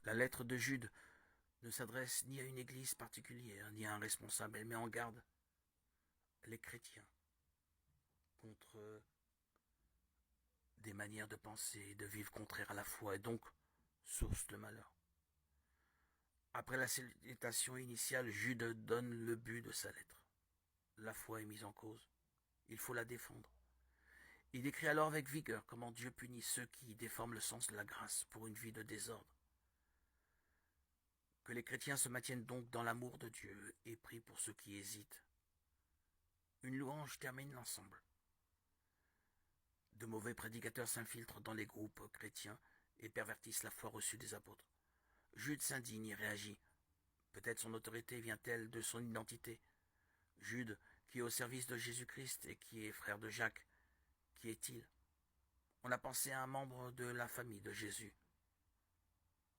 La lettre de Jude ne s'adresse ni à une église particulière, ni à un responsable. Elle met en garde les chrétiens contre des manières de penser et de vivre contraires à la foi et donc source de malheur. Après la salutation initiale, Jude donne le but de sa lettre. La foi est mise en cause. Il faut la défendre. Il décrit alors avec vigueur comment Dieu punit ceux qui déforment le sens de la grâce pour une vie de désordre. Que les chrétiens se maintiennent donc dans l'amour de Dieu et prient pour ceux qui hésitent. Une louange termine l'ensemble. De mauvais prédicateurs s'infiltrent dans les groupes chrétiens et pervertissent la foi reçue des apôtres. Jude s'indigne et réagit. Peut-être son autorité vient-elle de son identité. Jude, qui est au service de Jésus-Christ et qui est frère de Jacques, qui est-il? On a pensé à un membre de la famille de Jésus.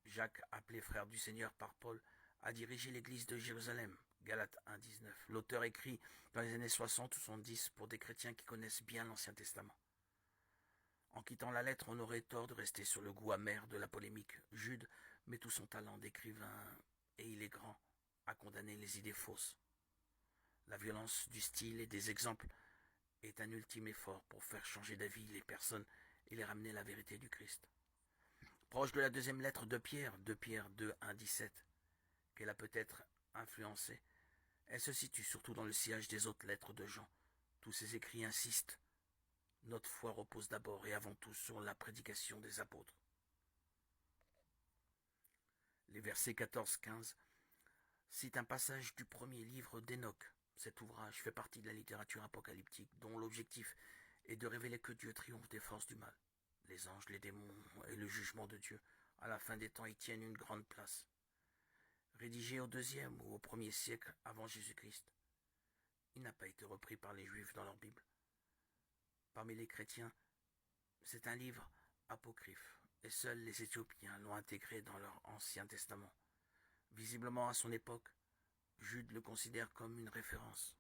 Jacques, appelé frère du Seigneur par Paul, a dirigé l'église de Jérusalem, Galates 1,19. L'auteur écrit dans les années 60 ou 70 pour des chrétiens qui connaissent bien l'Ancien Testament. En quittant la lettre, on aurait tort de rester sur le goût amer de la polémique. Jude met tout son talent d'écrivain, et il est grand, à condamner les idées fausses. La violence du style et des exemples est un ultime effort pour faire changer d'avis les personnes et les ramener à la vérité du Christ. Proche de la deuxième lettre de Pierre 2, 1, 17, qu'elle a peut-être influencée, elle se situe surtout dans le sillage des autres lettres de Jean. Tous ces écrits insistent. Notre foi repose d'abord et avant tout sur la prédication des apôtres. Les versets 14-15 citent un passage du premier livre d'Enoch. Cet ouvrage fait partie de la littérature apocalyptique dont l'objectif est de révéler que Dieu triomphe des forces du mal. Les anges, les démons et le jugement de Dieu, à la fin des temps, y tiennent une grande place. Rédigé au deuxième ou au premier siècle avant Jésus-Christ, il n'a pas été repris par les Juifs dans leur Bible. Parmi les chrétiens, c'est un livre apocryphe, et seuls les Éthiopiens l'ont intégré dans leur Ancien Testament. Visiblement à son époque, Jude le considère comme une référence.